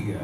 dia.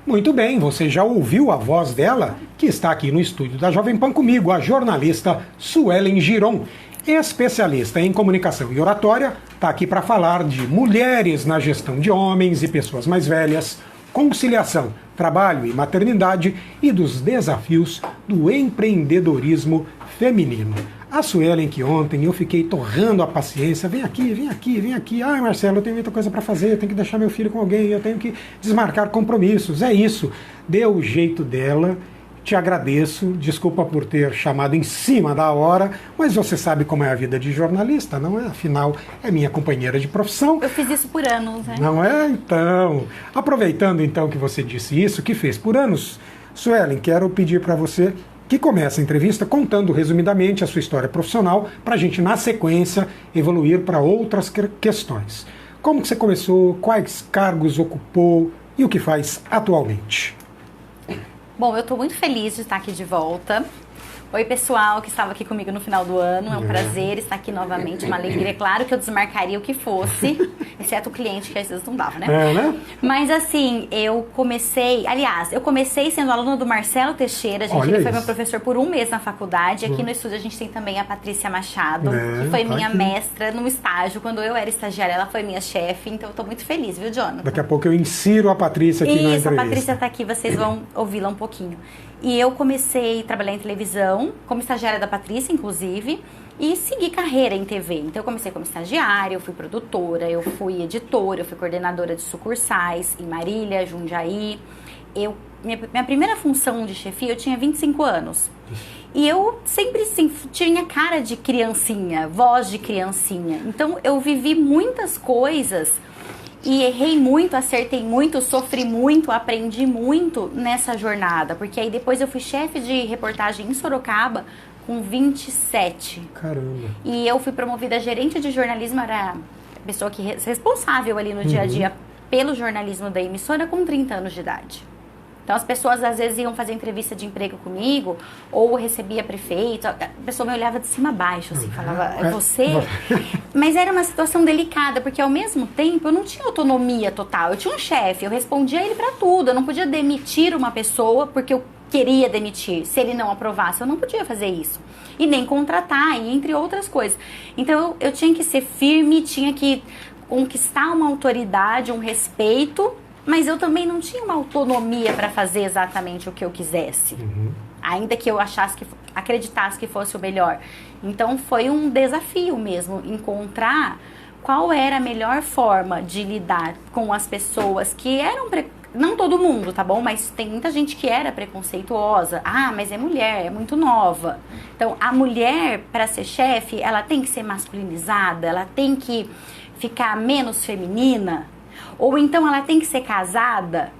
Muito bem, você já ouviu a voz dela, que está aqui no estúdio da Jovem Pan comigo, a jornalista Suelen Giron, especialista em comunicação e oratória, está aqui para falar de mulheres na gestão de homens e pessoas mais velhas, conciliação, trabalho e maternidade e dos desafios do empreendedorismo feminino. A Suelen, que ontem eu fiquei torrando a paciência, vem aqui, vem aqui, vem aqui. Ai, Marcelo, eu tenho muita coisa para fazer, eu tenho que deixar meu filho com alguém, eu tenho que desmarcar compromissos. É isso, deu o jeito dela, te agradeço, desculpa por ter chamado em cima da hora, mas você sabe como é a vida de jornalista, não é? Afinal, é minha companheira de profissão. Eu fiz isso por anos, né? Não é? Então, aproveitando então que você disse isso, que fez por anos, Suelen, quero pedir para você que comece a entrevista contando resumidamente a sua história profissional, para a gente, na sequência, evoluir para outras questões. Como que você começou, quais cargos ocupou e o que faz atualmente? Bom, eu estou muito feliz de estar aqui de volta. Oi, pessoal que estava aqui comigo no final do ano. É um prazer estar aqui novamente, uma alegria. Claro que eu desmarcaria o que fosse, exceto o cliente, que às vezes não dava, né? É, né? Mas assim, eu comecei sendo aluna do Marcelo Teixeira. Ele foi meu professor por um mês na faculdade. Aqui no estúdio a gente tem também a Patrícia Machado, que foi minha mestra no estágio. Quando eu era estagiária, ela foi minha chefe. Então eu tô muito feliz, viu, Jonathan? Daqui a pouco eu insiro a Patrícia aqui na entrevista. Isso, a Patrícia tá aqui, vocês vão ouvi-la um pouquinho. E eu comecei a trabalhar em televisão, como estagiária da Patrícia, inclusive, e segui carreira em TV. Então eu comecei como estagiária, eu fui produtora, eu fui editora, eu fui coordenadora de sucursais em Marília, Jundiaí. Minha primeira função de chefia, eu tinha 25 anos. E eu sempre assim, tinha cara de criancinha, voz de criancinha. Então eu vivi muitas coisas e errei muito, acertei muito, sofri muito, aprendi muito nessa jornada. Porque aí depois eu fui chefe de reportagem em Sorocaba com 27. Caramba. E eu fui promovida a gerente de jornalismo, era a pessoa que responsável ali no dia a dia pelo jornalismo da emissora com 30 anos de idade. Então as pessoas às vezes iam fazer entrevista de emprego comigo, ou recebia prefeito, a pessoa me olhava de cima a baixo, assim, falava, é você? Mas era uma situação delicada, porque ao mesmo tempo eu não tinha autonomia total, eu tinha um chefe, eu respondia a ele pra tudo, eu não podia demitir uma pessoa porque eu queria demitir, se ele não aprovasse, eu não podia fazer isso. E nem contratar, e entre outras coisas. Então eu tinha que ser firme, tinha que conquistar uma autoridade, um respeito, mas eu também não tinha uma autonomia para fazer exatamente o que eu quisesse. Ainda que eu acreditasse que fosse o melhor. Então foi um desafio mesmo, encontrar qual era a melhor forma de lidar com as pessoas que eram... Não todo mundo, tá bom? Mas tem muita gente que era preconceituosa. Ah, mas é mulher, é muito nova. Então, a mulher, para ser chefe, ela tem que ser masculinizada, ela tem que ficar menos feminina, ou então ela tem que ser casada.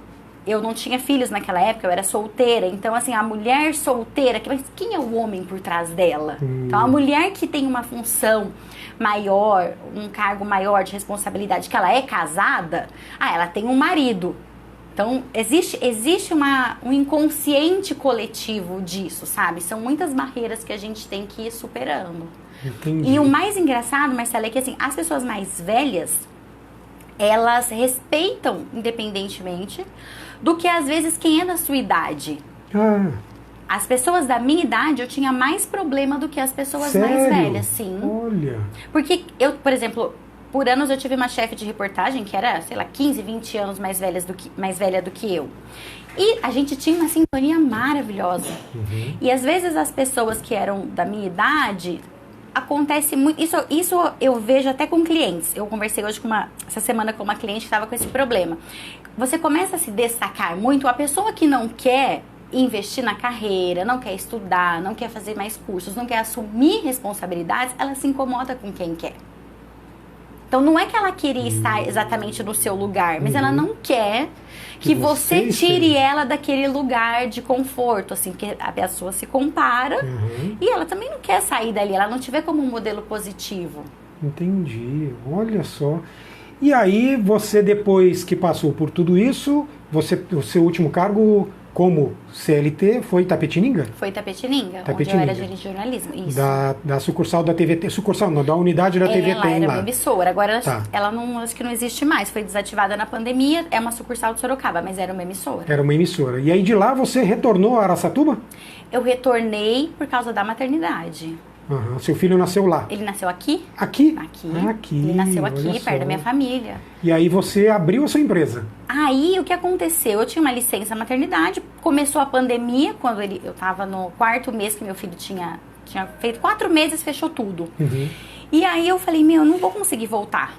Eu não tinha filhos naquela época, eu era solteira. Então, assim, a mulher solteira, mas quem é o homem por trás dela? Então, a mulher que tem uma função maior, um cargo maior de responsabilidade, que ela é casada, ela tem um marido. Então, existe um inconsciente coletivo disso, sabe? São muitas barreiras que a gente tem que ir superando. Entendi. E o mais engraçado, Marcelo, é que assim, as pessoas mais velhas, elas respeitam independentemente do que às vezes quem é da sua idade. As pessoas da minha idade, eu tinha mais problema do que as pessoas mais velhas, sim. Olha. Porque eu, por exemplo, por anos eu tive uma chefe de reportagem que era, sei lá, 15, 20 anos mais velha do que eu. E a gente tinha uma sintonia maravilhosa. E às vezes as pessoas que eram da minha idade, acontece muito, isso eu vejo até com clientes. Eu conversei hoje essa semana com uma cliente que estava com esse problema. Você começa a se destacar muito, a pessoa que não quer investir na carreira, não quer estudar, não quer fazer mais cursos, não quer assumir responsabilidades, ela se incomoda com quem quer. Então não é que ela queria estar exatamente no seu lugar, mas ela não quer que você tire ela daquele lugar de conforto, assim, porque a pessoa se compara e ela também não quer sair dali, ela não te vê como um modelo positivo. Entendi, olha só. E aí você, depois que passou por tudo isso, o seu último cargo como CLT, foi Itapetininga? Foi Itapetininga, onde eu Itapetininga. era gerente de jornalismo. Isso. Da sucursal da TVT. Sucursal não, da unidade da TVT Ela era lá. uma emissora. Agora Tá. ela não, acho que não existe mais. Foi desativada na pandemia. É uma sucursal de Sorocaba, mas era uma emissora. Era uma emissora. E aí de lá você retornou a Araçatuba? Eu retornei por causa da maternidade. Aham. Seu filho nasceu lá. Ele nasceu aqui? Aqui? Aqui. Aqui. Ele nasceu olha aqui, só. perto da minha família. E aí você abriu a sua empresa. Aí, o que aconteceu? Eu tinha uma licença maternidade, começou a pandemia, quando eu tava no 4º mês que meu filho tinha feito 4 meses, fechou tudo. Uhum. E aí eu falei, eu não vou conseguir voltar.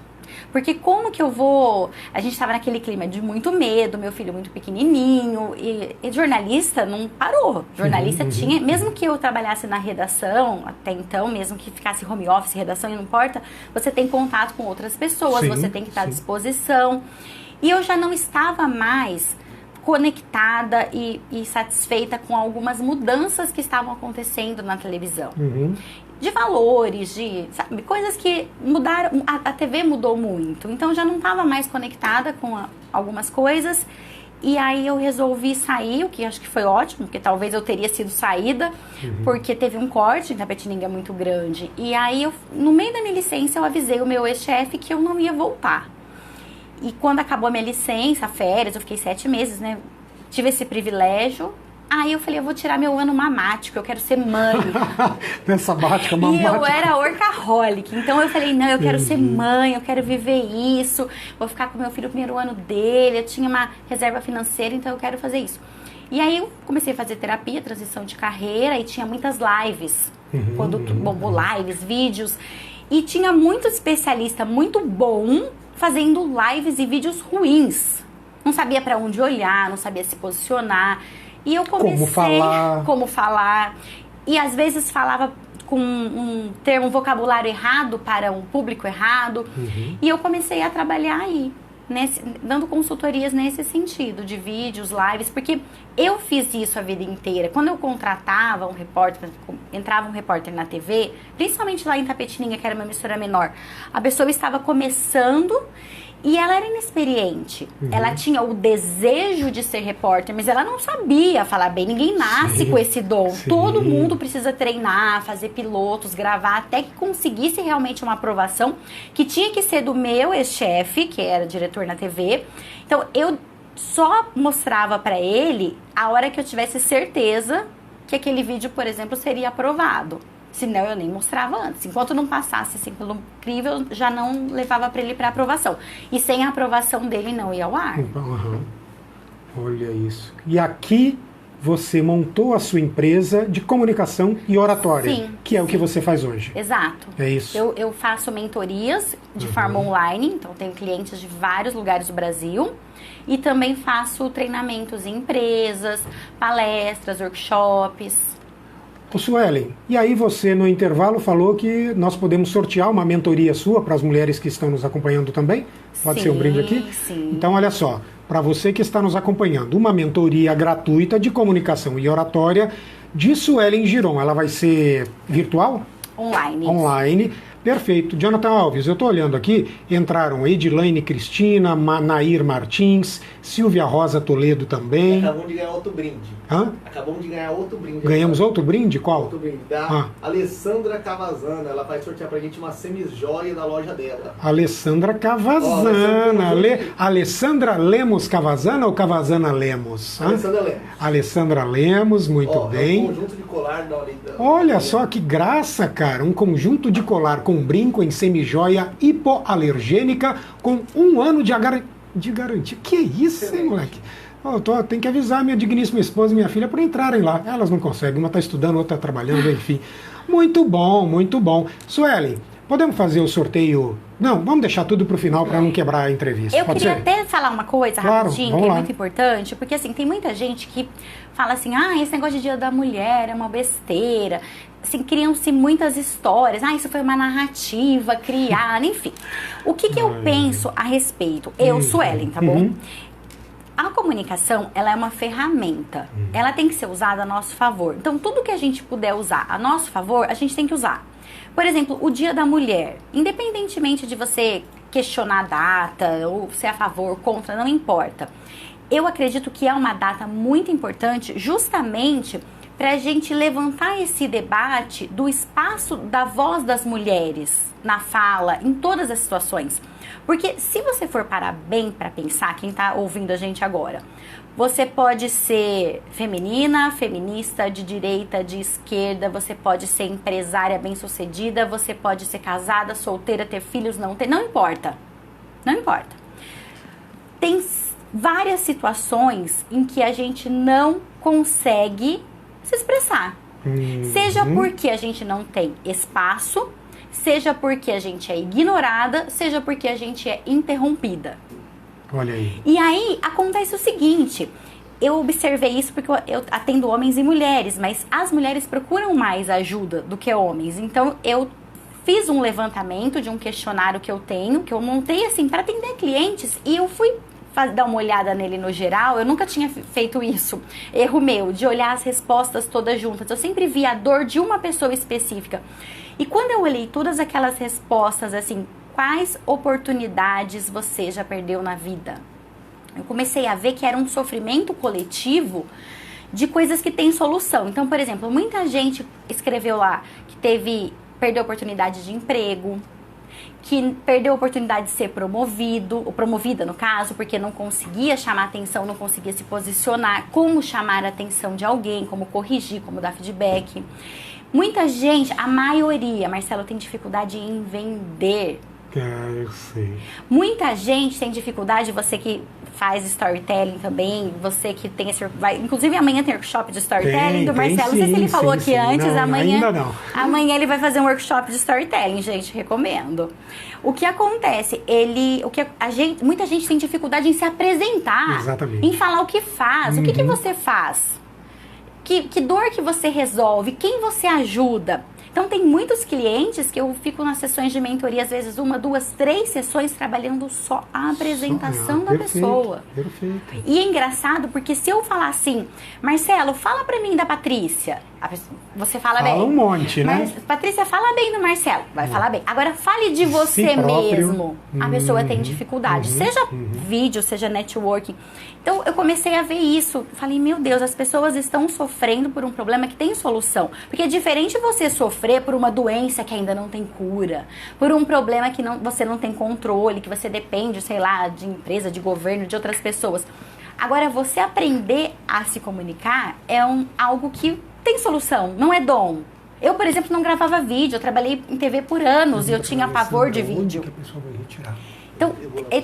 Porque como que eu vou... A gente tava naquele clima de muito medo, meu filho muito pequenininho, e jornalista não parou. Jornalista tinha... Mesmo que eu trabalhasse na redação, até então, mesmo que ficasse home office, redação, não importa, você tem contato com outras pessoas, Sim, você tem que estar à sim. disposição. E eu já não estava mais conectada e satisfeita com algumas mudanças que estavam acontecendo na televisão. Uhum. De valores, sabe, coisas que mudaram, a TV mudou muito, então eu já não estava mais conectada com algumas coisas, e aí eu resolvi sair, o que acho que foi ótimo, porque talvez eu teria sido saída, porque teve um corte em Itapetininga muito grande, e aí no meio da minha licença eu avisei o meu ex-chefe que eu não ia voltar. E quando acabou a minha licença, férias, eu fiquei 7 meses, né, tive esse privilégio. Aí eu falei, eu vou tirar meu ano mamático, eu quero ser mãe. Nessa bática E mamática. eu era workaholic, então eu falei, não, eu quero ser mãe, eu quero viver isso, vou ficar com meu filho no primeiro ano dele, eu tinha uma reserva financeira, então eu quero fazer isso. E aí eu comecei a fazer terapia, transição de carreira, e tinha muitas lives, quando bombou lives, vídeos, e tinha muito especialista muito bom fazendo lives e vídeos ruins. Não sabia pra onde olhar, não sabia se posicionar. E eu comecei como falar, e às vezes falava com um vocabulário errado para um público errado, e eu comecei a trabalhar aí, dando consultorias nesse sentido, de vídeos, lives, porque eu fiz isso a vida inteira. Quando eu contratava um repórter, entrava um repórter na TV, principalmente lá em Itapetininga, que era uma emissora menor, a pessoa estava começando e ela era inexperiente. Ela tinha o desejo de ser repórter, mas ela não sabia falar bem. Ninguém nasce com esse dom. Todo mundo precisa treinar, fazer pilotos, gravar, até que conseguisse realmente uma aprovação, que tinha que ser do meu ex-chefe, que era diretor na TV. Então, eu só mostrava pra ele a hora que eu tivesse certeza que aquele vídeo, por exemplo, seria aprovado. Senão eu nem mostrava antes. Enquanto não passasse assim pelo crivo, eu já não levava para ele para aprovação. E sem a aprovação dele não ia ao ar. Olha isso. E aqui você montou a sua empresa de comunicação e oratória, Sim, que é o que você faz hoje. Exato. É isso. Eu faço mentorias de forma online, então tenho clientes de vários lugares do Brasil. E também faço treinamentos em empresas, palestras, workshops. Ô Suelen, e aí você no intervalo falou que nós podemos sortear uma mentoria sua para as mulheres que estão nos acompanhando também? Pode ser um brinde aqui? Sim. Então olha só, para você que está nos acompanhando, uma mentoria gratuita de comunicação e oratória de Suelen Giron. Ela vai ser virtual? Online. Online. Perfeito. Jonathan Alves, eu estou olhando aqui, entraram Edilaine Cristina, Nair Martins, Silvia Rosa Toledo também. Acabamos de ganhar outro brinde. Hã? Acabamos de ganhar outro brinde. Ganhamos outro brinde? Qual? Outro brinde. Da Alessandra Cavazana. Ela vai sortear pra gente uma semijoia da loja dela. Alessandra Cavazana. Alessandra Lemos Cavazana ou Cavazana Lemos? Alessandra Lemos. Alessandra Lemos, muito bem. É um conjunto de colar da Olha só que graça, cara. Um conjunto de colar com brinco em semijoia hipoalergênica com 1 ano de garantia. Que é isso, hein, moleque? Tenho que avisar minha digníssima esposa e minha filha para entrarem lá. Elas não conseguem, uma está estudando, outra está trabalhando, enfim. Muito bom, muito bom. Suelen, podemos fazer o sorteio? Não, vamos deixar tudo para o final para não quebrar a entrevista. Eu Pode queria ser? até falar uma coisa rapidinho, vamos que é lá. muito importante, porque assim, tem muita gente que fala assim, esse negócio de Dia da Mulher é uma besteira. Assim, criam-se muitas histórias. Isso foi uma narrativa criada, enfim. O que eu penso a respeito? Eu, Suelen, tá bom? A comunicação, ela é uma ferramenta. Ela tem que ser usada a nosso favor. Então, tudo que a gente puder usar a nosso favor, a gente tem que usar. Por exemplo, o Dia da Mulher. Independentemente de você questionar a data, ou ser a favor, contra, não importa. eu acredito que é uma data muito importante justamente para a gente levantar esse debate do espaço da voz das mulheres na fala, em todas as situações. Porque se você for parar bem para pensar, quem está ouvindo a gente agora, você pode ser feminina, feminista, de direita, de esquerda, você pode ser empresária bem-sucedida, você pode ser casada, solteira, ter filhos, não ter, não importa. Não importa. Tem várias situações em que a gente não consegue se expressar. Seja porque a gente não tem espaço, seja porque a gente é ignorada, seja porque a gente é interrompida. Olha aí. E aí acontece o seguinte, eu observei isso porque eu atendo homens e mulheres, mas as mulheres procuram mais ajuda do que homens. Então eu fiz um levantamento de um questionário que eu tenho, que eu montei assim para atender clientes, e eu fui dar uma olhada nele no geral. Eu nunca tinha feito isso, erro meu, de olhar as respostas todas juntas. Eu sempre vi a dor de uma pessoa específica. E quando eu olhei todas aquelas respostas assim, quais oportunidades você já perdeu na vida? Eu comecei a ver que era um sofrimento coletivo de coisas que têm solução. Então, por exemplo, muita gente escreveu lá que perdeu a oportunidade de emprego, que perdeu a oportunidade de ser promovido, ou promovida no caso, porque não conseguia chamar atenção, não conseguia se posicionar, como chamar a atenção de alguém, como corrigir, como dar feedback. Muita gente, a maioria, Marcelo, tem dificuldade em vender. Eu sei. Muita gente tem dificuldade, você que faz storytelling também, você que tem esse... inclusive amanhã tem workshop de storytelling do Marcelo, não sei se ele falou aqui antes, não, amanhã, ainda não. Amanhã ele vai fazer um workshop de storytelling, gente, recomendo. O que acontece, muita gente tem dificuldade em se apresentar, exatamente, em falar o que faz, o que você faz, que dor que você resolve, quem você ajuda. Então tem muitos clientes que eu fico nas sessões de mentoria, às vezes 1, 2, 3 sessões trabalhando só a apresentação da pessoa. Perfeito. E é engraçado porque se eu falar assim, Marcelo, fala pra mim da Patrícia, você fala bem. Fala um monte, né? Mas, Patrícia, fala bem do Marcelo, vai falar bem. Agora fale de você mesmo. A pessoa tem dificuldade, seja vídeo, seja networking. Então eu comecei a ver isso, falei, meu Deus, as pessoas estão sofrendo por um problema que tem solução. Porque é diferente você sofrer por uma doença que ainda não tem cura, por um problema que você não tem controle, que você depende, sei lá, de empresa, de governo, de outras pessoas. Agora, você aprender a se comunicar é algo que tem solução, não é dom. Eu, por exemplo, não gravava vídeo, eu trabalhei em TV por anos e eu tinha pavor de vídeo. Que a pessoa vai retirar. Então,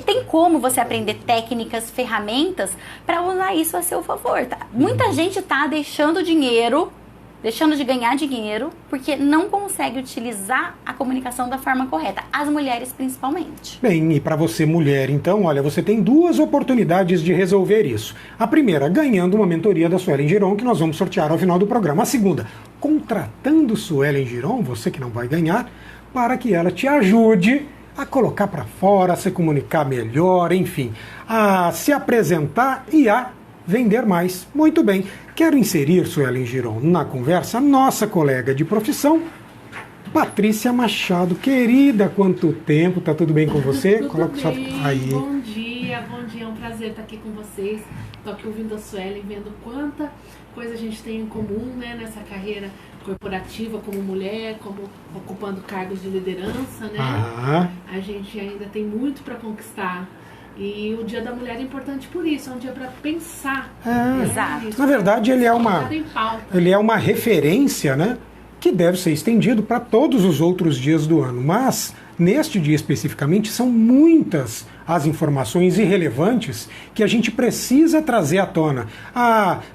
tem como você aprender técnicas, ferramentas para usar isso a seu favor, tá? Muita gente tá deixando de ganhar dinheiro porque não consegue utilizar a comunicação da forma correta, as mulheres principalmente. Bem, e para você mulher, então, olha, você tem 2 oportunidades de resolver isso. A primeira, ganhando uma mentoria da Suelen Giron, que nós vamos sortear ao final do programa. A segunda, contratando Suelen Giron, você que não vai ganhar, para que ela te ajude a colocar para fora, a se comunicar melhor, enfim, a se apresentar e a vender mais. Muito bem. Quero inserir, Suelen Giron, na conversa, nossa colega de profissão, Patrícia Machado. Querida, quanto tempo? Tá tudo bem com você? Tudo Coloca bem. só aí. Bom dia. É um prazer estar aqui com vocês. Estou aqui ouvindo a Suelen, vendo quanta coisa a gente tem em comum, né, nessa carreira corporativa como mulher, como ocupando cargos de liderança, né? A gente ainda tem muito para conquistar. E o Dia da Mulher é importante por isso, é um dia para pensar. Exato. Na verdade, ele é uma referência, né, que deve ser estendido para todos os outros dias do ano. Mas, neste dia especificamente, são muitas as informações irrelevantes que a gente precisa trazer à tona.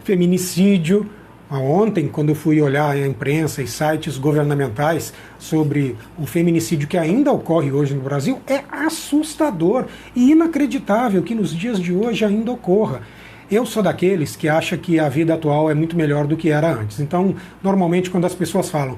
Feminicídio. Ontem, quando eu fui olhar a imprensa e sites governamentais sobre o feminicídio que ainda ocorre hoje no Brasil, é assustador e inacreditável que nos dias de hoje ainda ocorra. Eu sou daqueles que acham que a vida atual é muito melhor do que era antes. Então, normalmente, quando as pessoas falam,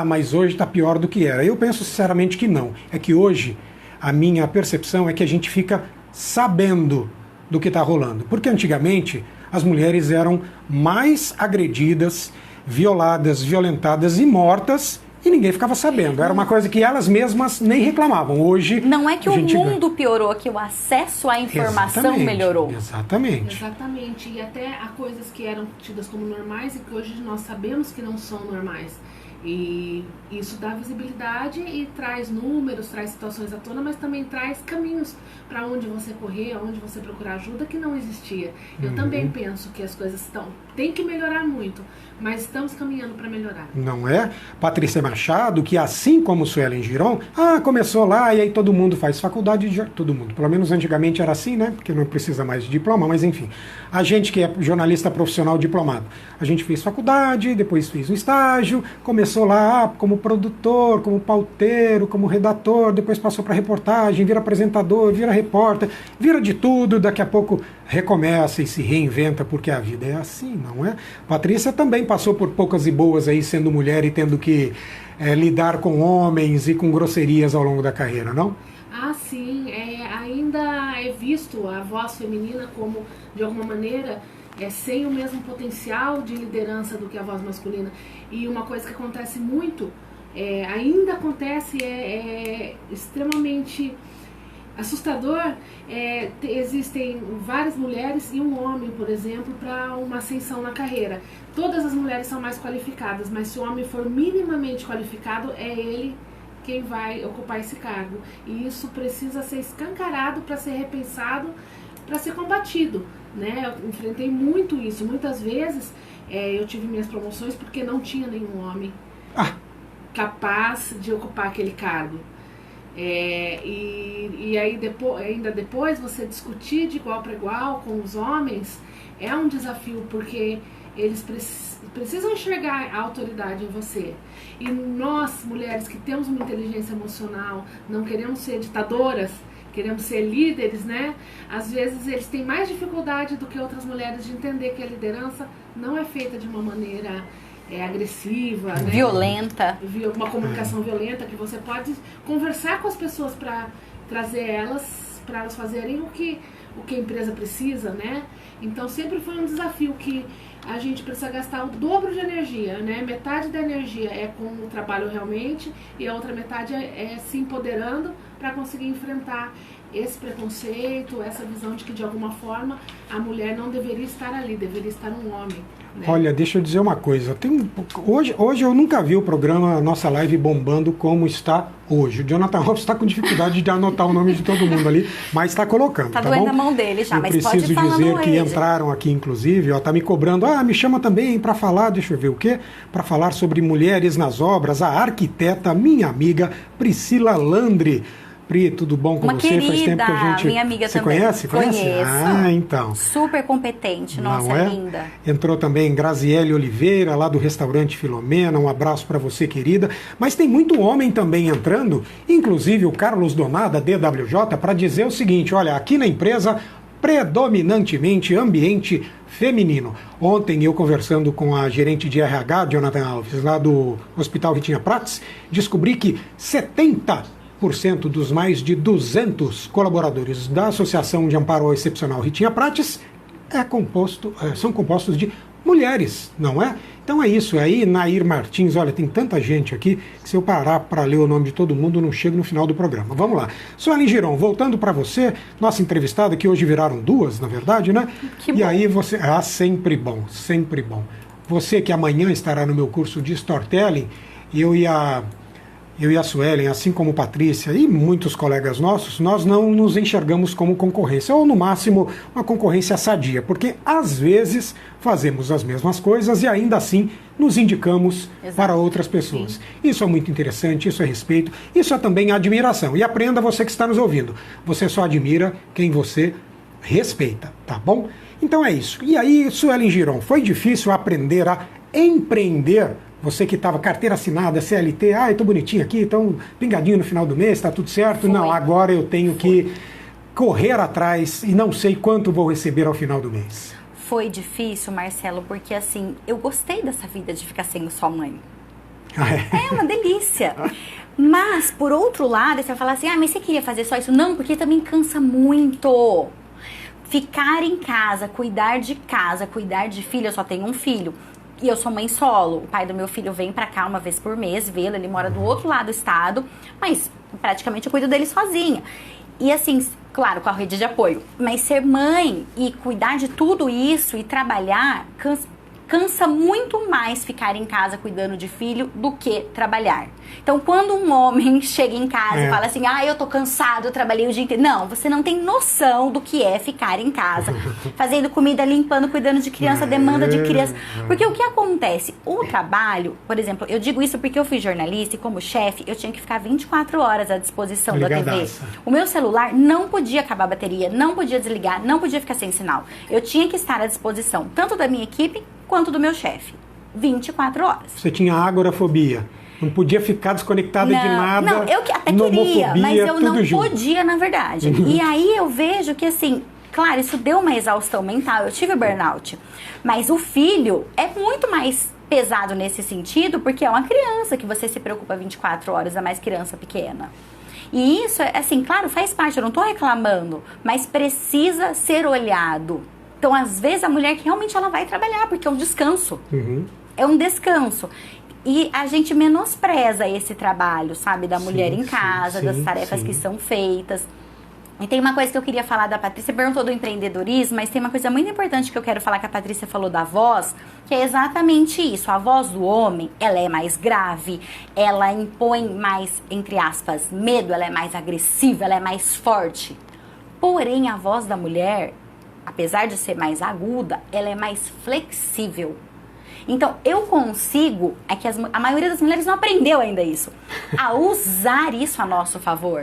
mas hoje está pior do que era, eu penso sinceramente que não. É que hoje, a minha percepção é que a gente fica sabendo do que está rolando. Porque antigamente as mulheres eram mais agredidas, violadas, violentadas e mortas, e ninguém ficava sabendo. Era uma coisa que elas mesmas nem reclamavam. Hoje... Não é que a o gente mundo piorou, que o acesso à informação Exatamente, melhorou. Exatamente. Exatamente. E até há coisas que eram tidas como normais e que hoje nós sabemos que não são normais. E isso dá visibilidade e traz números, traz situações à tona, mas também traz caminhos para onde você correr, onde você procurar ajuda que não existia. Eu também penso que as coisas tem que melhorar muito, mas estamos caminhando para melhorar. Não é? Patrícia Machado, que assim como Suelen Giron, começou lá e aí todo mundo faz faculdade, todo mundo, pelo menos antigamente era assim, né? Porque não precisa mais de diploma, mas enfim. A gente que é jornalista profissional diplomado, a gente fez faculdade, depois fez um estágio, começou lá como produtor, como pauteiro, como redator, depois passou para reportagem, vira apresentador, vira repórter, vira de tudo, daqui a pouco recomeça e se reinventa, porque a vida é assim, não é? Patrícia também passou por poucas e boas aí, sendo mulher e tendo que lidar com homens e com grosserias ao longo da carreira, não? Ah, sim. Ainda é visto a voz feminina como, de alguma maneira, sem o mesmo potencial de liderança do que a voz masculina. E uma coisa que acontece muito, ainda acontece, extremamente assustador. Existem várias mulheres e um homem, por exemplo, para uma ascensão na carreira. Todas as mulheres são mais qualificadas, mas se o homem for minimamente qualificado, é ele quem vai ocupar esse cargo. E isso precisa ser escancarado para ser repensado, para ser combatido, né? Eu enfrentei muito isso. Muitas vezes eu tive minhas promoções porque não tinha nenhum homem capaz de ocupar aquele cargo. E aí ainda depois você discutir de igual para igual com os homens é um desafio, porque eles precisam enxergar a autoridade em você. E nós, mulheres que temos uma inteligência emocional, não queremos ser ditadoras, queremos ser líderes, né? Às vezes eles têm mais dificuldade do que outras mulheres de entender que a liderança não é feita de uma maneira agressiva, né? Violenta. Uma comunicação violenta, que você pode conversar com as pessoas para trazer para elas fazerem o que a empresa precisa, né? Então sempre foi um desafio que a gente precisa gastar o dobro de energia, né? Metade da energia é com o trabalho realmente e a outra metade é se empoderando para conseguir enfrentar esse preconceito, essa visão de que de alguma forma a mulher não deveria estar ali, deveria estar um homem. Né? Olha, deixa eu dizer uma coisa. Hoje eu nunca vi o programa, a nossa live bombando como está hoje. O Jonathan Hoff está com dificuldade de anotar o nome de todo mundo ali, mas está colocando. Tá doendo bom? a mão dele já, mas pode preciso falar dizer que aí, entraram aqui, inclusive, tá me cobrando. Me chama também para falar, deixa eu ver o quê? Para falar sobre mulheres nas obras, a arquiteta, minha amiga Priscila Landri. Pri, tudo bom com uma você? Querida, faz tempo que a gente... minha amiga você também. Conhece? Conheço. Então. Super competente, nossa, Não é? linda. Entrou também Graziele Oliveira, lá do restaurante Filomena, um abraço para você, querida. Mas tem muito homem também entrando, inclusive o Carlos Doná, da DWJ, para dizer o seguinte, olha, aqui na empresa, predominantemente ambiente feminino. Ontem eu conversando com a gerente de RH, Jonathan Alves, lá do Hospital Ritinha Prats, descobri que 70% dos mais de 200 colaboradores da Associação de Amparo Excepcional Ritinha Prates são compostos de mulheres, não é? Então é isso. Aí, Nair Martins, olha, tem tanta gente aqui que se eu parar para ler o nome de todo mundo, não chego no final do programa. Vamos lá. Suelen Giron, voltando para você, nossa entrevistada, que hoje viraram duas, na verdade, né? Que e bom. aí você... sempre bom, sempre bom. Você que amanhã estará no meu curso de Storytelling, eu e a Suelen, assim como Patrícia e muitos colegas nossos, nós não nos enxergamos como concorrência, ou no máximo uma concorrência sadia, porque às vezes fazemos as mesmas coisas e ainda assim nos indicamos para outras pessoas. Sim. Isso é muito interessante, isso é respeito, isso é também admiração. E aprenda, você que está nos ouvindo, você só admira quem você respeita, tá bom? Então é isso. E aí, Suelen Giron, foi difícil aprender a empreender? Você que estava carteira assinada, CLT, tô bonitinho aqui, então pingadinho no final do mês, tá tudo certo? Foi. Não, agora eu tenho que correr atrás e não sei quanto vou receber ao final do mês. Foi difícil, Marcelo, porque assim, eu gostei dessa vida de ficar sendo só mãe. É uma delícia. Mas, por outro lado, você vai falar assim, mas você queria fazer só isso? Não, porque também cansa muito. Ficar em casa, cuidar de filho, eu só tenho um filho. E eu sou mãe solo. O pai do meu filho vem pra cá uma vez por mês vê-lo. Ele mora do outro lado do estado. Mas praticamente eu cuido dele sozinha. E assim, claro, com a rede de apoio. Mas ser mãe e cuidar de tudo isso e trabalhar cansa muito mais ficar em casa cuidando de filho do que trabalhar. Então, quando um homem chega em casa e fala assim, eu tô cansado, eu trabalhei o dia inteiro. Não, você não tem noção do que é ficar em casa, fazendo comida, limpando, cuidando de criança, demanda de criança. Porque o que acontece? O trabalho, por exemplo, eu digo isso porque eu fui jornalista e como chefe, eu tinha que ficar 24 horas à disposição da TV. O meu celular não podia acabar a bateria, não podia desligar, não podia ficar sem sinal. Eu tinha que estar à disposição, tanto da minha equipe, quanto do meu chefe. 24 horas. Você tinha agorafobia. Não podia ficar desconectada de nada. Não, eu até queria, mas eu não podia, na verdade. E aí eu vejo que, assim, claro, isso deu uma exaustão mental. Eu tive burnout. Mas o filho é muito mais pesado nesse sentido, porque é uma criança que você se preocupa 24 horas, é mais criança pequena. E isso, assim, claro, faz parte, eu não tô reclamando, mas precisa ser olhado. Então, às vezes, a mulher que realmente ela vai trabalhar, porque é um descanso. É um descanso. E a gente menospreza esse trabalho, sabe? Da mulher em casa, das tarefas que são feitas. E tem uma coisa que eu queria falar da Patrícia, perguntou do empreendedorismo, mas tem uma coisa muito importante que eu quero falar que a Patrícia falou da voz, que é exatamente isso. A voz do homem, ela é mais grave, ela impõe mais, entre aspas, medo, ela é mais agressiva, ela é mais forte. Porém, a voz da mulher, apesar de ser mais aguda, ela é mais flexível. Então, eu consigo, é que a maioria das mulheres não aprendeu ainda isso, a usar isso a nosso favor.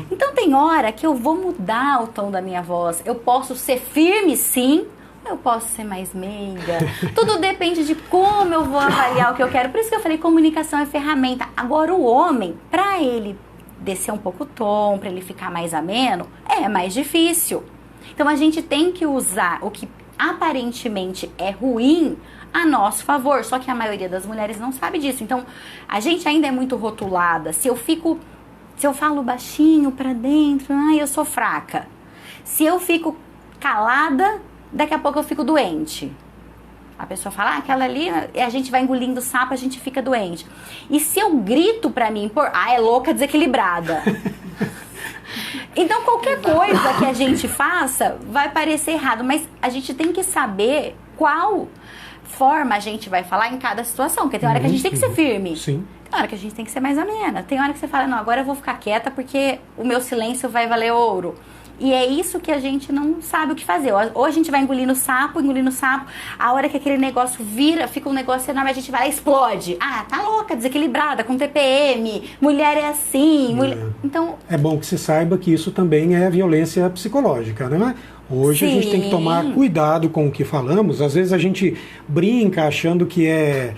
Então, tem hora que eu vou mudar o tom da minha voz. Eu posso ser firme, sim, ou eu posso ser mais meiga. Tudo depende de como eu vou avaliar o que eu quero. Por isso que eu falei, comunicação é ferramenta. Agora, o homem, para ele descer um pouco o tom, para ele ficar mais ameno, é mais difícil. Então, a gente tem que usar o que aparentemente é ruim a nosso favor, só que a maioria das mulheres não sabe disso. Então, a gente ainda é muito rotulada. Se eu falo baixinho pra dentro, eu sou fraca. Se eu fico calada, daqui a pouco eu fico doente. A pessoa fala, aquela ali, a gente vai engolindo sapo, a gente fica doente. E se eu grito pra mim, é louca, desequilibrada. Então, qualquer coisa que a gente faça vai parecer errado, mas a gente tem que saber qual forma a gente vai falar em cada situação, porque tem hora que a gente tem que ser firme. Sim. Tem hora que a gente tem que ser mais amena. Tem hora que você fala, não, agora eu vou ficar quieta porque o meu silêncio vai valer ouro. E é isso que a gente não sabe o que fazer. Ou a gente vai engolindo sapo, a hora que aquele negócio vira, fica um negócio enorme, a gente vai lá e explode. Tá louca, desequilibrada, com TPM, mulher é assim. Então, é bom que você saiba que isso também é violência psicológica, não é? Hoje a gente tem que tomar cuidado com o que falamos. Às vezes a gente brinca achando que é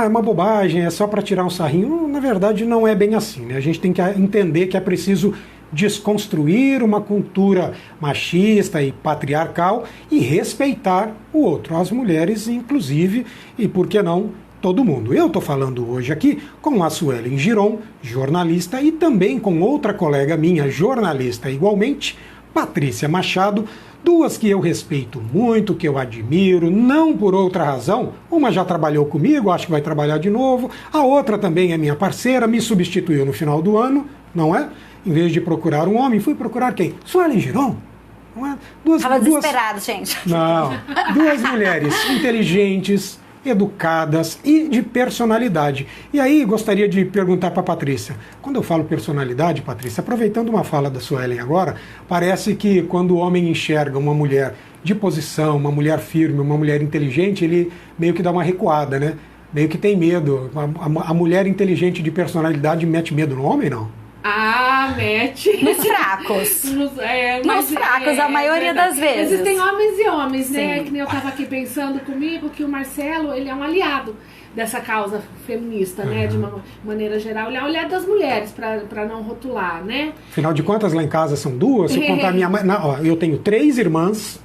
uma bobagem, é só para tirar um sarrinho. Na verdade, não é bem assim, né? A gente tem que entender que é preciso desconstruir uma cultura machista e patriarcal e respeitar o outro, as mulheres inclusive, e por que não todo mundo. Eu estou falando hoje aqui com a Suelen Giron, jornalista, e também com outra colega minha, jornalista igualmente, Patrícia Machado, duas que eu respeito muito, que eu admiro, não por outra razão. Uma já trabalhou comigo, acho que vai trabalhar de novo, a outra também é minha parceira, me substituiu no final do ano, não é? Em vez de procurar um homem, fui procurar quem? Suelen Giron. Não é? Estava desesperado, gente. Não, duas mulheres inteligentes, educadas e de personalidade. E aí gostaria de perguntar para a Patrícia. Quando eu falo personalidade, Patrícia, aproveitando uma fala da Suelen agora, parece que quando o homem enxerga uma mulher de posição, uma mulher firme, uma mulher inteligente, ele meio que dá uma recuada, né? Meio que tem medo. A mulher inteligente de personalidade mete medo no homem, não? Mete. Nos fracos. Nos fracos, a maioria das vezes. Existem homens e homens, né? Que nem eu tava aqui pensando comigo que o Marcelo, ele é um aliado dessa causa feminista, né? De uma maneira geral. Ele é um aliado das mulheres, pra não rotular, né? Afinal de contas, lá em casa são duas. Se eu contar a minha mãe... eu tenho 3 irmãs,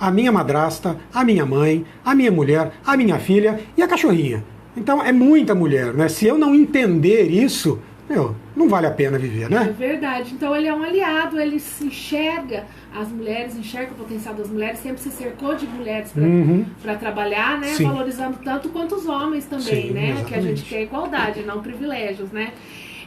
a minha madrasta, a minha mãe, a minha mulher, a minha filha e a cachorrinha. Então, é muita mulher, né? Se eu não entender isso, não vale a pena viver, É né? verdade. Então ele é um aliado, ele se enxerga as mulheres, enxerga o potencial das mulheres, sempre se cercou de mulheres para trabalhar, né? Sim. Valorizando tanto quanto os homens também, Sim, né? exatamente. Que a gente quer igualdade, não privilégios, né?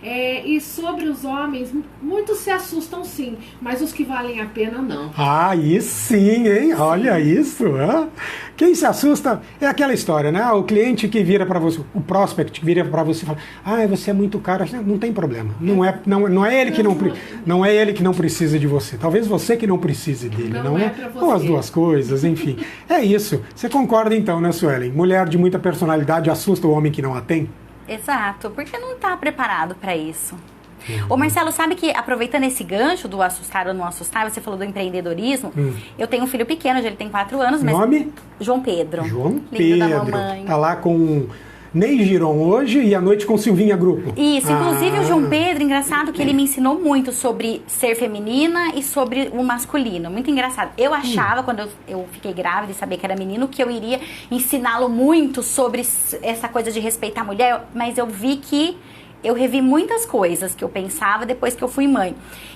E sobre os homens, muitos se assustam sim, mas os que valem a pena não. Aí sim, hein? Olha isso. Hã? Quem se assusta é aquela história, né? O cliente que vira para você, o prospect que vira para você e fala: você é muito caro. Não tem problema. Não é ele que não é ele que não precisa de você. Talvez você que não precise dele, não é? pra você. Ou as duas coisas, enfim. É isso. Você concorda então, né, Suelen? Mulher de muita personalidade assusta o homem que não a tem? Exato, porque não está preparado para isso. Ô Marcelo, sabe que aproveitando esse gancho do assustar ou não assustar, você falou do empreendedorismo, eu tenho um filho pequeno, hoje ele tem 4 anos, mas... Nome? João Pedro. João Lindo da Pedro. mamãe. Tá lá com Ney Giron hoje e à noite com Silvinha Grupo. Isso, inclusive Ah. o João Pedro, engraçado que ele me ensinou muito sobre ser feminina e sobre o masculino. Muito engraçado. Eu achava, quando eu fiquei grávida e sabia que era menino, que eu iria ensiná-lo muito sobre essa coisa de respeitar a mulher, mas eu vi que eu revi muitas coisas que eu pensava depois que eu fui mãe.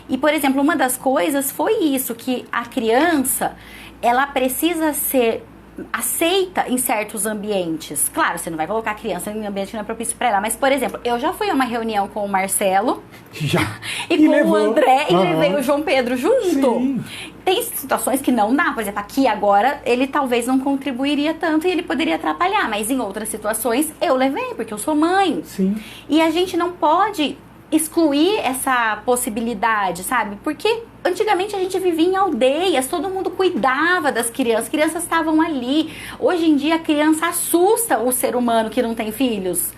E, por exemplo, uma das coisas foi isso, que a criança, ela precisa ser aceita em certos ambientes. Claro, você não vai colocar a criança em um ambiente que não é propício para ela, mas, por exemplo, eu já fui a uma reunião com o Marcelo Já. e com levou. o André e levei o João Pedro junto. Sim. Tem situações que não dá, por exemplo, aqui agora ele talvez não contribuiria tanto e ele poderia atrapalhar, mas em outras situações eu levei, porque eu sou mãe. Sim. E a gente não pode excluir essa possibilidade, sabe? Porque antigamente a gente vivia em aldeias, todo mundo cuidava das crianças, crianças estavam ali. Hoje em dia a criança assusta o ser humano que não tem filhos.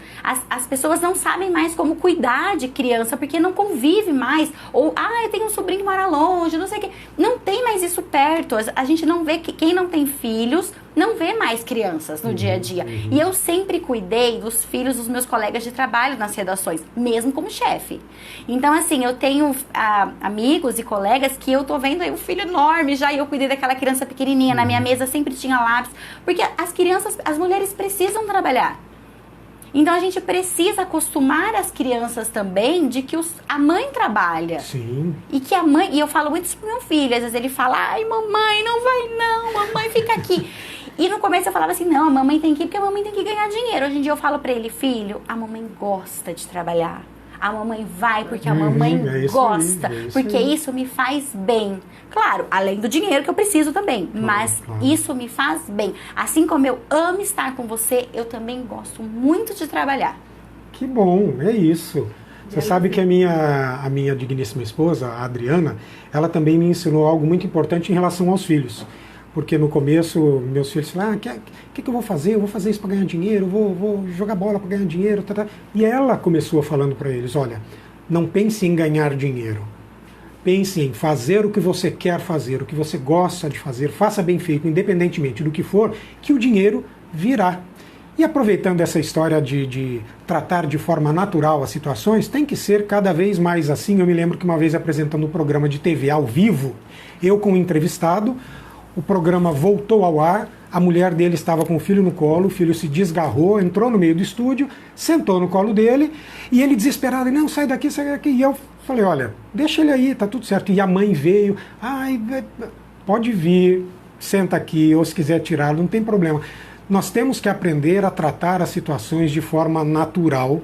As pessoas não sabem mais como cuidar de criança, porque não convive mais. Ou, eu tenho um sobrinho que mora longe, não sei o quê. Não tem mais isso perto. A gente não vê que quem não tem filhos não vê mais crianças no dia a dia. E eu sempre cuidei dos filhos dos meus colegas de trabalho nas redações, mesmo como chefe. Então, assim, eu tenho amigos e colegas que eu tô vendo aí um filho enorme já, e eu cuidei daquela criança pequenininha. Na minha mesa sempre tinha lápis. Porque as crianças, as mulheres precisam trabalhar. Então a gente precisa acostumar as crianças também de que a mãe trabalha. Sim. E que a mãe, e eu falo muito isso pro meu filho, às vezes ele fala: ai mamãe, não vai não, mamãe fica aqui. E no começo eu falava assim: não, a mamãe tem que ir porque a mamãe tem que ganhar dinheiro. Hoje em dia eu falo pra ele: filho, a mamãe gosta de trabalhar. A mamãe vai porque a mamãe gosta, porque isso me faz bem. Claro, além do dinheiro que eu preciso também, mas isso me faz bem. Assim como eu amo estar com você, eu também gosto muito de trabalhar. Que bom, é isso. Você sabe que a minha digníssima esposa, a Adriana, ela também me ensinou algo muito importante em relação aos filhos. Porque no começo, meus filhos falaram: o que eu vou fazer? Eu vou fazer isso para ganhar dinheiro, vou jogar bola para ganhar dinheiro. E ela começou falando para eles: olha, não pense em ganhar dinheiro. Pense em fazer o que você quer fazer, o que você gosta de fazer, faça bem feito, independentemente do que for, que o dinheiro virá. E aproveitando essa história de tratar de forma natural as situações, tem que ser cada vez mais assim. Eu me lembro que uma vez apresentando um programa de TV ao vivo, eu com um entrevistado, o programa voltou ao ar, a mulher dele estava com o filho no colo, o filho se desgarrou, entrou no meio do estúdio, sentou no colo dele, e ele desesperado: não, sai daqui, sai daqui. E eu falei: olha, deixa ele aí, tá tudo certo. E a mãe veio: pode vir, senta aqui, ou se quiser tirá-lo, não tem problema. Nós temos que aprender a tratar as situações de forma natural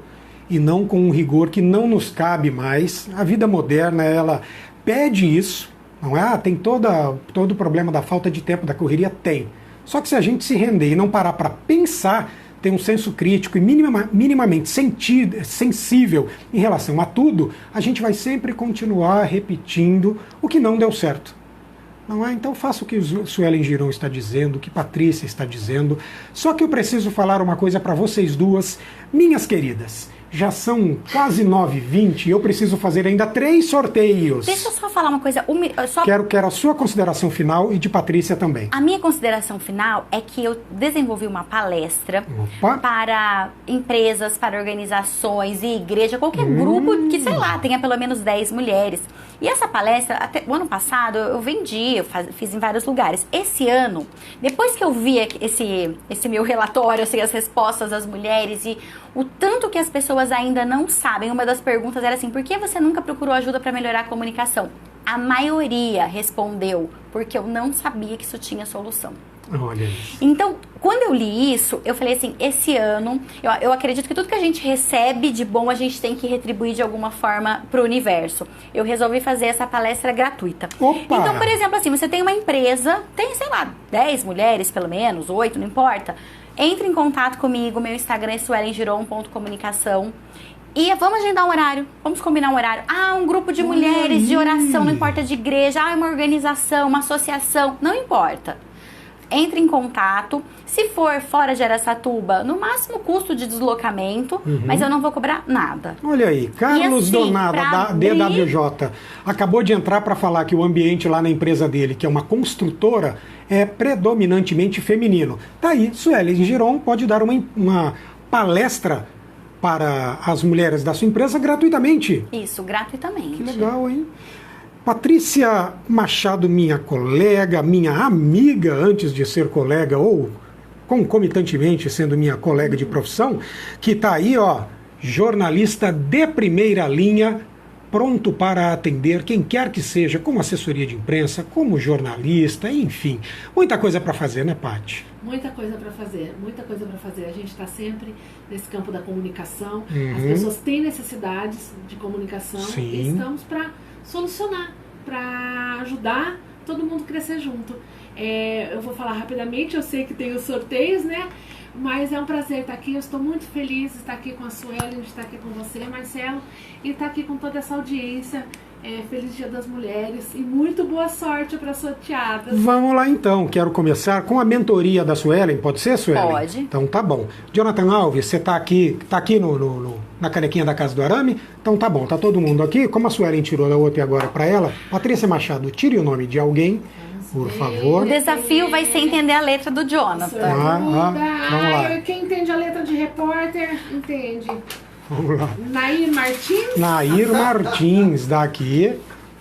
e não com um rigor que não nos cabe mais. A vida moderna, ela pede isso. Não é? Tem todo o problema da falta de tempo, da correria? Tem. Só que se a gente se render e não parar para pensar, ter um senso crítico e minimamente sensível em relação a tudo, a gente vai sempre continuar repetindo o que não deu certo. Não é? Então faça o que Suelen Giron está dizendo, o que Patrícia está dizendo. Só que eu preciso falar uma coisa para vocês duas, minhas queridas. Já são quase 9h20 e eu preciso fazer ainda 3 sorteios. Deixa eu só falar uma coisa. Quero a sua consideração final e de Patrícia também. A minha consideração final é que eu desenvolvi uma palestra para empresas, para organizações e igreja, qualquer grupo que, sei lá, tenha pelo menos 10 mulheres. E essa palestra, até o ano passado, eu vendi, fiz em vários lugares. Esse ano, depois que eu vi esse meu relatório, assim, as respostas das mulheres e o tanto que as pessoas ainda não sabem, uma das perguntas era assim, por que você nunca procurou ajuda para melhorar a comunicação? A maioria respondeu, porque eu não sabia que isso tinha solução. Olha isso. Então, quando eu li isso, eu falei assim, esse ano, eu acredito que tudo que a gente recebe de bom, a gente tem que retribuir de alguma forma pro universo. Eu resolvi fazer essa palestra gratuita. Opa! Então, por exemplo, assim, você tem uma empresa, tem, sei lá, 10 mulheres pelo menos, 8, não importa. Entre em contato comigo, meu Instagram é suelengiron.comunicação. E vamos agendar um horário, vamos combinar um horário. Ah, um grupo de mulheres de oração, não importa de igreja, uma organização, uma associação, não importa. Entre em contato. Se for fora de Araçatuba, no máximo custo de deslocamento, mas eu não vou cobrar nada. Olha aí, Carlos assim, Donada, da abrir... DWJ, acabou de entrar para falar que o ambiente lá na empresa dele, que é uma construtora, é predominantemente feminino. Tá aí, Suelen Giron pode dar uma palestra para as mulheres da sua empresa gratuitamente. Isso, gratuitamente. Que legal, hein? Patrícia Machado, minha colega, minha amiga antes de ser colega, ou concomitantemente sendo minha colega de profissão, que está aí, ó, jornalista de primeira linha, pronto para atender quem quer que seja, como assessoria de imprensa, como jornalista, enfim. Muita coisa para fazer, né, Paty? Muita coisa para fazer, muita coisa para fazer. A gente está sempre nesse campo da comunicação, as pessoas têm necessidades de comunicação. Sim. E estamos para solucionar, para ajudar todo mundo a crescer junto. Eu vou falar rapidamente, eu sei que tem os sorteios, né? Mas é um prazer estar aqui, eu estou muito feliz de estar aqui com a Suelen, de estar aqui com você, Marcelo, e estar aqui com toda essa audiência. Feliz Dia das Mulheres e muito boa sorte para as sorteadas. Vamos lá então, quero começar com a mentoria da Suelen, pode ser, Suelen? Pode. Então tá bom. Jonathan Alves, você tá aqui na canequinha da Casa do Arame? Então tá bom, tá todo mundo aqui. Como a Suelen tirou da outra e agora para ela, Patrícia Machado, tire o nome de alguém, por favor. O desafio vai ser entender a letra do Jonathan. Vamos lá. Quem entende a letra de repórter, entende. Vamos lá. Nair Martins? Nair Martins, daqui.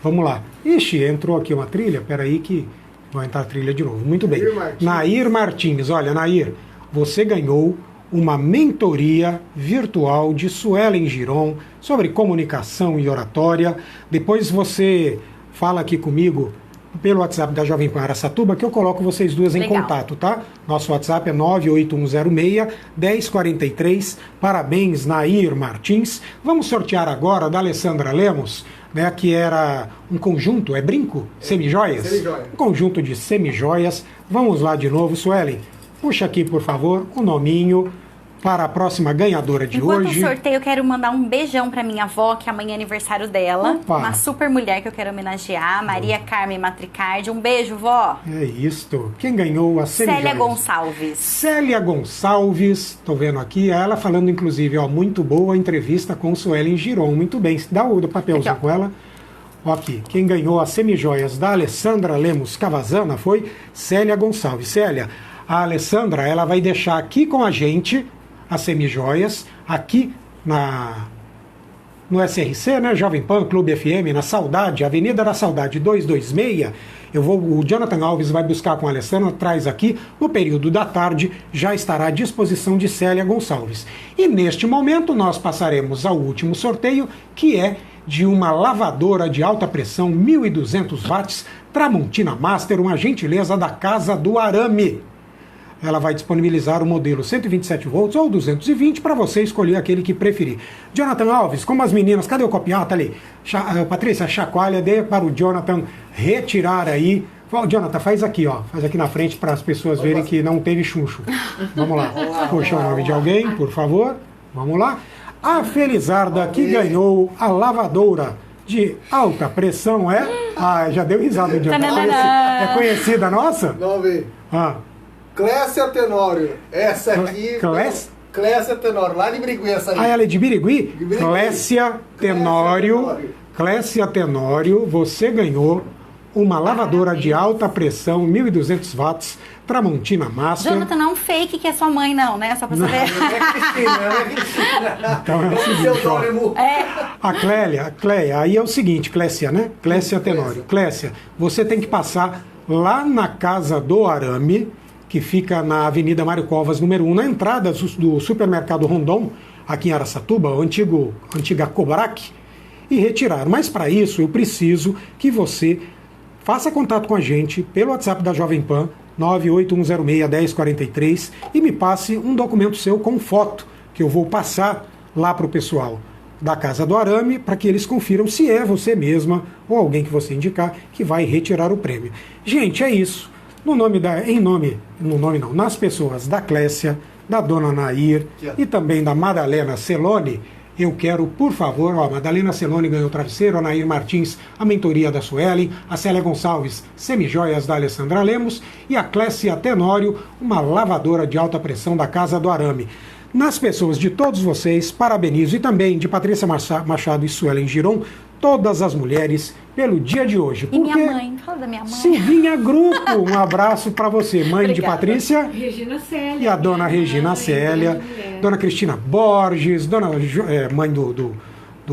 Vamos lá. Ixi, entrou aqui uma trilha. Peraí que vai entrar a trilha de novo. Muito bem. Nair Martins. Olha, Nair, você ganhou uma mentoria virtual de Suelen Giron sobre comunicação e oratória. Depois você fala aqui comigo pelo WhatsApp da Jovem Pan Araçatuba, que eu coloco vocês duas em contato, tá? Nosso WhatsApp é 98106-1043. Parabéns, Nair Martins. Vamos sortear agora da Alessandra Lemos, né, que era um conjunto, é brinco? Semijoias? Semijoia. Um conjunto de semijoias. Vamos lá de novo, Suelen. Puxa aqui, por favor, o nominho para a próxima ganhadora de Enquanto hoje. o sorteio, eu quero mandar um beijão para minha avó, que amanhã é aniversário dela. Opa. Uma super mulher que eu quero homenagear, Maria Carmen Matricardi. Um beijo, vó. É isto. Quem ganhou a semijoias? Célia Gonçalves. Célia Gonçalves, tô vendo aqui, ela falando inclusive, ó, muito boa a entrevista com Suelen Giron, muito bem, dá o papelzinho Aqui, com ela. Ó, aqui, quem ganhou as semijoias da Alessandra Lemos Cavazana foi Célia Gonçalves. Célia, a Alessandra, ela vai deixar aqui com a gente as semijoias, aqui no SRC, né, Jovem Pan, Clube FM, na Saudade, Avenida da Saudade 226, o Jonathan Alves vai buscar com a Alessandra, traz aqui, no período da tarde, já estará à disposição de Célia Gonçalves. E neste momento nós passaremos ao último sorteio, que é de uma lavadora de alta pressão, 1.200 watts, Tramontina Master, uma gentileza da Casa do Arame. Ela vai disponibilizar o modelo 127 volts ou 220 para você escolher aquele que preferir. Jonathan Alves, como as meninas, cadê o copiar? Tá ali. Patrícia, chacoalha, dê para o Jonathan retirar aí. Jonathan, faz aqui, ó. Faz aqui na frente para as pessoas verem que não teve chuncho. Vamos lá. Puxa o nome de alguém, por favor. Vamos lá. A Felizarda, que ganhou a lavadora de alta pressão, é... Ah, já deu risada, Jonathan. É conhecida nossa? Vamos ver. Clécia Tenório. Essa aqui. Clécia Tenório, lá de Birigui, essa aí. Ah, ela é de Birigui? Clécia Tenório. Clécia Tenório, você ganhou uma lavadora de alta pressão, 1.200 watts, Tramontina Master. Jonathan, não é um fake que é sua mãe, não, né? Só pra saber. Não é Cristina, não é Cristina. Então é o seguinte, ó. A Cléia, aí é o seguinte, Clécia, né? Clécia Tenório. Clécia, você tem que passar lá na Casa do Arame, que fica na Avenida Mário Covas, número 1, na entrada do supermercado Rondon, aqui em Araçatuba, antiga Cobrac, e retirar. Mas para isso eu preciso que você faça contato com a gente pelo WhatsApp da Jovem Pan, 98106-1043, e me passe um documento seu com foto, que eu vou passar lá para o pessoal da Casa do Arame, para que eles confiram se é você mesma ou alguém que você indicar que vai retirar o prêmio. Gente, é isso. Nas pessoas da Clécia, da Dona Nair e também da Madalena Celone, eu quero, por favor, a Madalena Celone ganhou o travesseiro, a Nair Martins, a mentoria da Suelen, a Célia Gonçalves, semijoias da Alessandra Lemos, e a Clécia Tenório, uma lavadora de alta pressão da Casa do Arame. Nas pessoas de todos vocês, parabenizo, e também de Patrícia Machado e Suelen Giron, todas as mulheres, pelo dia de hoje. E minha mãe, fala da minha mãe. Silvinha Grupo, um abraço para você, mãe. Obrigada. De Patrícia. Regina Célia. E a dona Regina Célia, dona Cristina Borges, mãe do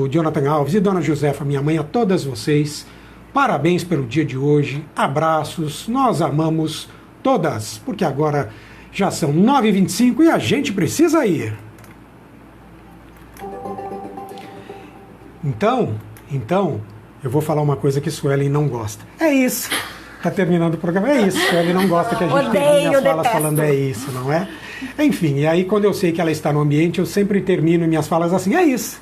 Jonathan Alves e dona Josefa, minha mãe, a todas vocês. Parabéns pelo dia de hoje, abraços, nós amamos todas, porque agora já são 9h25 e a gente precisa ir. Então, eu vou falar uma coisa que Suelen não gosta. É isso. Tá terminando o programa. É isso. Suelen não gosta que a gente termine as falas falando é isso, não é? Enfim, e aí quando eu sei que ela está no ambiente, eu sempre termino minhas falas assim, é isso.